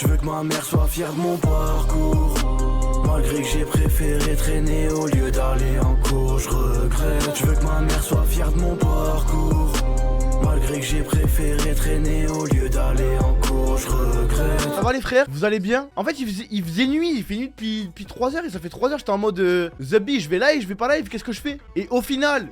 Je veux que ma mère soit fière de mon parcours. Malgré que j'ai préféré traîner au lieu d'aller en cours, je regrette. Je veux que ma mère soit fière de mon parcours. Malgré que j'ai préféré traîner au lieu d'aller en cours, je regrette. Ça va les frères? Vous allez bien? En fait il faisait nuit, il fait nuit depuis 3 heures et ça fait 3 heures j'étais en mode The Bee, je vais live, je vais pas live, qu'est-ce que je fais? Et au final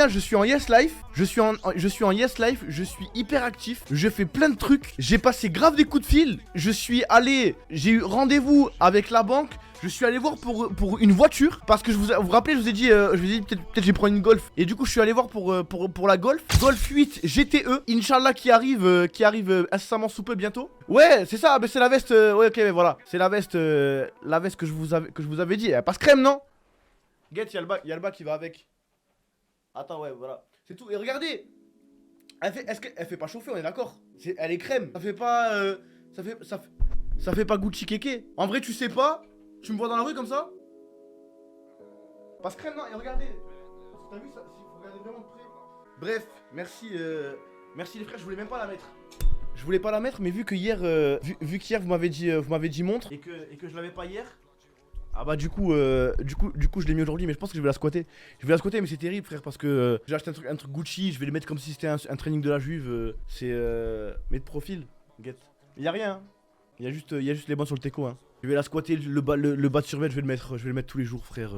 je suis en Yes Life, je suis en Yes Life, je suis hyper actif, je fais plein de trucs, j'ai passé grave des coups de fil, j'ai eu rendez-vous avec la banque. Je suis allé voir pour une voiture. Parce que vous vous rappelez, je vous ai dit peut-être je vais prendre une Golf. Et du coup je suis allé voir pour la Golf. Golf 8 GTE, Inch'Allah qui arrive incessamment sous peu bientôt. Ouais c'est ça, mais c'est la veste, ouais ok mais voilà. C'est la veste que je vous avais dit. Elle passe crème non? Get, y'a le bas qui va avec. Attends ouais voilà. C'est tout, et regardez. Elle fait pas chauffer, on est d'accord? Elle est crème. Ça fait pas ça fait pas Gucci kéké. En vrai tu sais pas. Tu me vois dans la rue comme ça? Passe crème non, et regardez. T'as vu ça? Si vous regardez vraiment de près. Bref, merci les frères, je voulais même pas la mettre. Je voulais pas la mettre, mais vu que hier vu qu'hier vous m'avez dit montre et que je l'avais pas hier. Ah bah du coup je l'ai mis aujourd'hui, mais je pense que je vais la squatter. Je vais la squatter, mais c'est terrible frère, parce que j'ai acheté un truc Gucci, je vais le mettre comme si c'était un training de la juive. C'est mais de profil, get. Y'a rien hein. Y'a juste les bancs sur le teco hein. Je vais la squatter, le bas de survêt, je vais le mettre tous les jours frère.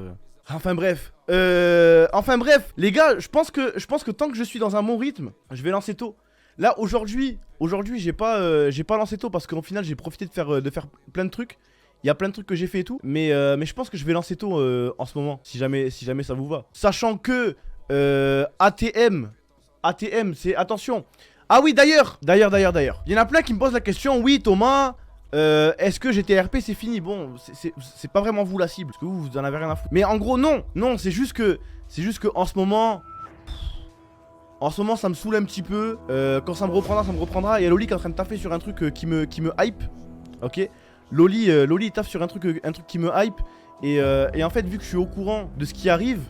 Enfin bref, les gars, je pense que tant que je suis dans un bon rythme, je vais lancer tôt. Là aujourd'hui j'ai pas lancé tôt parce qu'au final j'ai profité de faire plein de trucs. Il y a plein de trucs que j'ai fait et tout, mais je pense que je vais lancer tôt en ce moment, si jamais ça vous va. Sachant que ATM c'est attention. Ah oui d'ailleurs, il y en a plein qui me posent la question, oui Thomas. Est-ce que GTRP c'est fini? Bon, c'est pas vraiment vous la cible, parce que vous en avez rien à foutre. Mais en gros non, c'est juste que en ce moment ça me saoule un petit peu. Quand ça me reprendra. Il y a Loli qui est en train de taffer sur un truc qui me hype. Ok, Loli taffe sur un truc qui me hype. Et en fait vu que je suis au courant de ce qui arrive,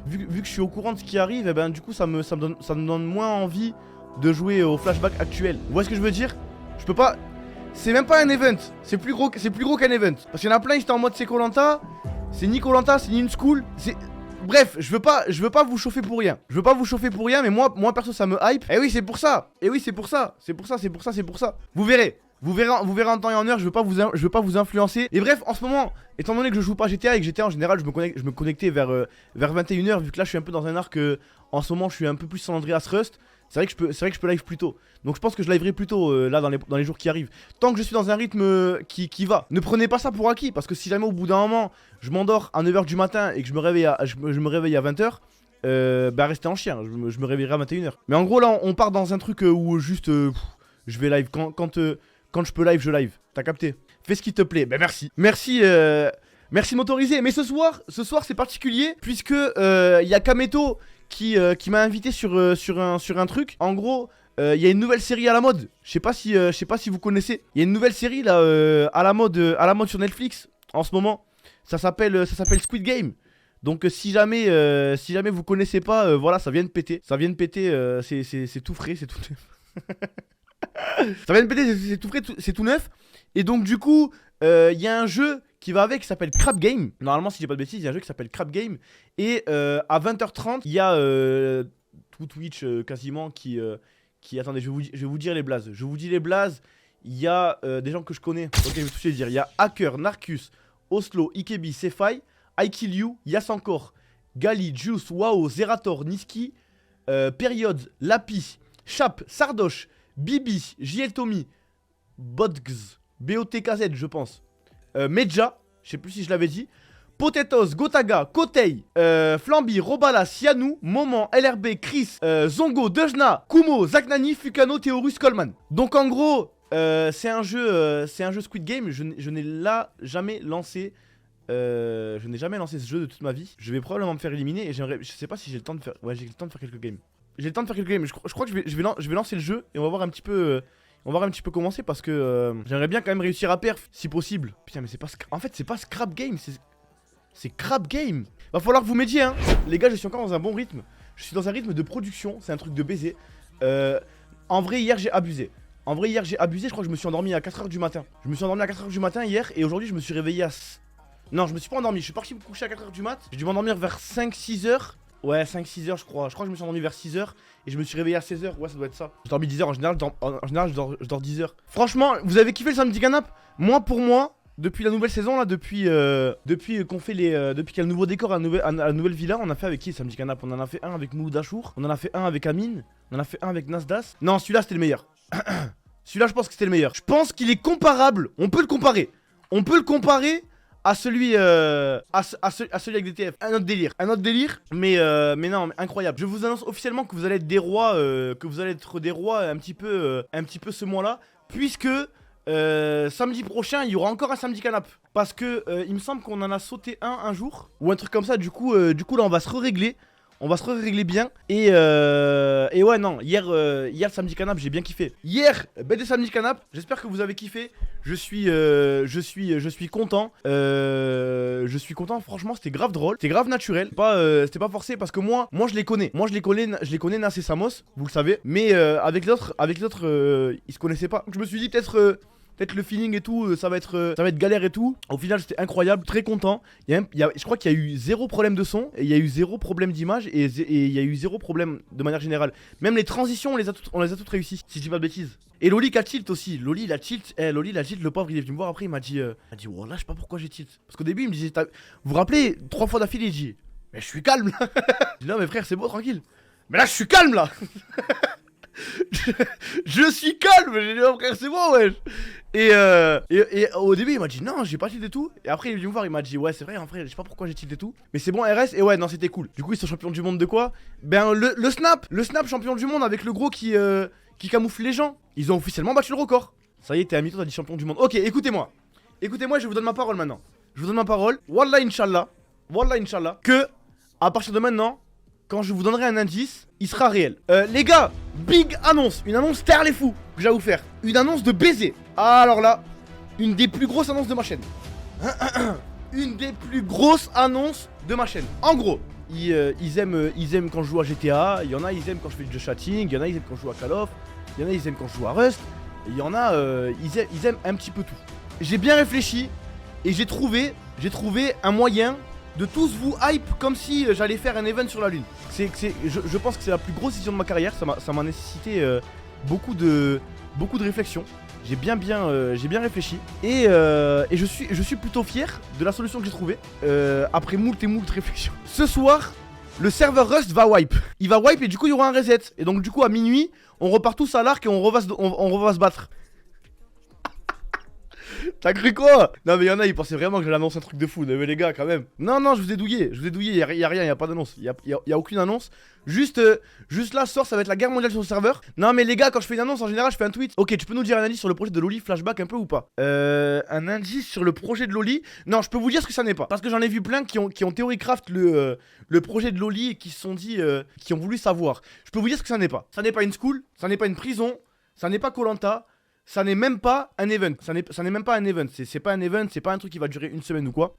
et ben du coup ça me donne moins envie de jouer au flashback actuel. Vous voyez ce que je veux dire? Je peux pas. C'est même pas un event, c'est plus gros qu'un event. Parce qu'il y en a plein, ils étaient en mode c'est Koh-Lanta, c'est ni Koh-Lanta, c'est ni une school. Bref, je veux pas vous chauffer pour rien. Mais moi perso ça me hype. Et oui c'est pour ça. Vous verrez en temps et en heure, je veux pas vous influencer. Et bref, en ce moment, étant donné que je joue pas GTA et que GTA en général, je me connectais vers 21h, vu que là je suis un peu dans un arc en ce moment, je suis un peu plus San Andreas Rust. C'est vrai que je peux live plus tôt. Donc je pense que je liverai plus tôt là dans les jours qui arrivent. Tant que je suis dans un rythme qui va. Ne prenez pas ça pour acquis, parce que si jamais au bout d'un moment je m'endors à 9h du matin et que je me réveille à 20h, bah restez en chien, je me réveillerai à 21h. Mais en gros là on part dans un truc où juste je vais live quand je peux live, je live. T'as capté? Fais ce qui te plaît. Bah merci. Merci de m'autoriser. Mais ce soir c'est particulier, puisque il y a Kameto qui m'a invité sur un truc. En gros, il y a une nouvelle série à la mode. Je sais pas si vous connaissez. Il y a une nouvelle série là à la mode sur Netflix en ce moment. Ça s'appelle Squid Game. Donc si jamais vous connaissez pas, voilà, ça vient de péter. C'est tout frais, c'est tout neuf. Ça vient de péter, c'est tout frais, c'est tout neuf. Et donc du coup, il y a un jeu qui va avec, qui s'appelle Crap Game. Normalement, si j'ai pas de bêtises, il y a un jeu qui s'appelle Crap Game. Et à 20h30, il y a tout Twitch quasiment qui attendez, je vais vous dire les blazes. Je vous dis les blazes. Il y a des gens que je connais. Ok, je vais tous les dire. Il y a Hacker, Narcus, Oslo, Ikebi, Sefai, I Kill You, Yasankor, Gali, Juice, Wao, Zerator, Niski, Periods, Lapi, Chap, Sardoche, Bibi, JL Tommy, Bodgz, BOTKZ, je pense. Medja, je sais plus si je l'avais dit. Potatoes, Gotaga, Kotei, Flamby, Robala, Sianou, Moment, LRB, Chris, Zongo, Dejna, Kumo, Zaknani, Fukano, Théorus, Coleman. Donc en gros, c'est un jeu Squid Game. Je n'ai jamais lancé. Je n'ai jamais lancé ce jeu de toute ma vie. Je vais probablement me faire éliminer et je sais pas si j'ai le temps de faire. Ouais, j'ai le temps de faire quelques games. Je crois que je vais lancer le jeu et on va voir un petit peu. On va voir un petit peu commencer parce que j'aimerais bien quand même réussir à perf si possible. Putain mais c'est pas en fait c'est pas Scrap Game, c'est Crap Game. Va falloir que vous m'aidiez hein. Les gars, je suis encore dans un bon rythme. Je suis dans un rythme de production, c'est un truc de baiser. En vrai hier j'ai abusé. En vrai, hier, j'ai abusé. Je crois que je me suis endormi à 4h du matin. Je me suis endormi à 4h du matin hier. Et aujourd'hui, je me suis réveillé à... Non, je me suis pas endormi. Je suis parti me coucher à 4h du mat. J'ai dû m'endormir vers 5-6h. Ouais, 5-6h, je crois. Je crois que je me suis endormi vers 6h. Et je me suis réveillé à 16h. Ouais, ça doit être ça. J'ai dormi 10h. En général, je dors 10h. Franchement, vous avez kiffé le samedi canap? Moi, pour moi... Depuis la nouvelle saison là, depuis qu'on fait les, depuis qu'il y a le nouveau décor à la nouvelle villa, on a fait avec qui samedi canap? On en a fait un avec Mouloud Achour, on en a fait un avec Amine, on en a fait un avec Nasdas. Non, celui-là c'était le meilleur. Celui-là je pense que c'était le meilleur. Je pense qu'il est comparable, on peut le comparer. On peut le comparer à celui celui avec DTF. Un autre délire, mais non, mais incroyable. Je vous annonce officiellement que vous allez être des rois, un petit peu ce mois-là, puisque samedi prochain, il y aura encore un samedi canap. Parce que il me semble qu'on en a sauté un jour. Ou un truc comme ça. Du coup là, on va se régler. On va se régler bien. Et ouais, non. Hier, samedi canap, j'ai bien kiffé. Hier, BD samedi canap. J'espère que vous avez kiffé. Je suis content. Je suis content. Franchement, c'était grave drôle. C'était grave naturel. C'était pas forcé parce que moi, je les connais. Moi, je les connais, Nas et Samos. Vous le savez. Mais avec l'autre, ils se connaissaient pas. Donc, je me suis dit peut-être le feeling et tout, ça va être galère et tout. Au final, c'était incroyable, très content. Je crois qu'il y a eu zéro problème de son, et il y a eu zéro problème d'image, et il y a eu zéro problème de manière générale. Même les transitions, on les a toutes réussies, si je dis pas de bêtises. Et Loli qui a tilt aussi. Loli, il a tilt, le pauvre, il est venu me voir après, il m'a dit, voilà, je sais pas pourquoi j'ai tilt. Parce qu'au début, il me disait, vous vous rappelez, 3 fois d'affilée, il dit, mais je suis calme là. Je dis, non, mais frère, c'est beau, tranquille. Mais là, je suis calme là. Je suis calme, j'ai dit, oh frère, c'est bon, wesh. Et au début, il m'a dit non, j'ai pas tilt et tout. Et après, il est venu me voir, il m'a dit ouais, c'est vrai, en vrai, je sais pas pourquoi j'ai tilt et tout. Mais c'est bon, RS, et ouais, non, c'était cool. Du coup, ils sont champions du monde de quoi? Ben, le Snap champion du monde avec le gros qui camoufle les gens. Ils ont officiellement battu le record. Ça y est, t'es à mi-temps, t'as dit champion du monde. Ok, écoutez-moi, je vous donne ma parole maintenant. Je vous donne ma parole. Wallah, Inch'Allah, que à partir de maintenant, quand je vous donnerai un indice, il sera réel. Les gars, big annonce. Une annonce terre les fous que j'ai à vous faire. Une annonce de baiser. Ah, alors là, une des plus grosses annonces de ma chaîne. Une des plus grosses annonces de ma chaîne. En gros, ils aiment quand je joue à GTA. Il y en a, ils aiment quand je fais du chatting. Il y en a, ils aiment quand je joue à Call of. Il y en a, ils aiment quand je joue à Rust. Et il y en a, ils aiment un petit peu tout. J'ai bien réfléchi et j'ai trouvé un moyen de tous vous hype comme si j'allais faire un event sur la lune. Je pense que c'est la plus grosse décision de ma carrière. Ça m'a nécessité beaucoup de réflexion. J'ai bien réfléchi. Et je suis plutôt fier de la solution que j'ai trouvée. Après moult réflexions. Ce soir, le serveur Rust va wipe. Il va wipe et du coup il y aura un reset. Et donc du coup à minuit, on repart tous à l'arc et on va se battre. T'as cru quoi? Non mais y'en a, ils pensaient vraiment que j'allais annoncer un truc de fou. Mais les gars, quand même. Non, je vous ai douillé. Y'a rien, y'a pas d'annonce. Y'a aucune annonce. Juste là, ce soir, ça va être la guerre mondiale sur le serveur. Non mais les gars, quand je fais une annonce, en général, je fais un tweet. Ok, tu peux nous dire un indice sur le projet de Loli flashback un peu ou pas? Un indice sur le projet de Loli? Non, je peux vous dire ce que ça n'est pas. Parce que j'en ai vu plein qui ont theorycraft le projet de Loli et qui se sont dit, qui ont voulu savoir. Je peux vous dire ce que ça n'est pas. Ça n'est pas une school, ça n'est pas une prison, ça n'est pas Koh-Lanta. Ça n'est même pas un event. Ça n'est même pas un event. C'est pas un event, c'est pas un truc qui va durer une semaine ou quoi.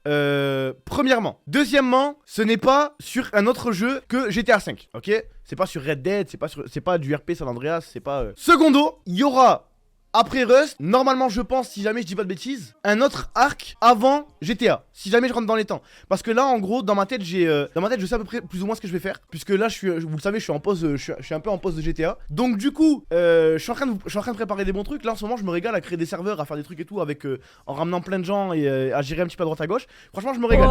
Premièrement. Deuxièmement, ce n'est pas sur un autre jeu que GTA 5. Ok? C'est pas sur Red Dead, c'est pas du RP San Andreas, c'est pas. Secondo, il y aura. Après Rust, normalement je pense, si jamais je dis pas de bêtises, un autre arc avant GTA, si jamais je rentre dans les temps. Parce que là en gros dans ma tête je sais à peu près plus ou moins ce que je vais faire. Puisque là vous le savez je suis en pause, je suis un peu en pause de GTA. Donc du coup je suis en train de préparer des bons trucs. Là en ce moment je me régale à créer des serveurs, à faire des trucs et tout avec en ramenant plein de gens et à gérer un petit peu à droite à gauche. Franchement je me régale.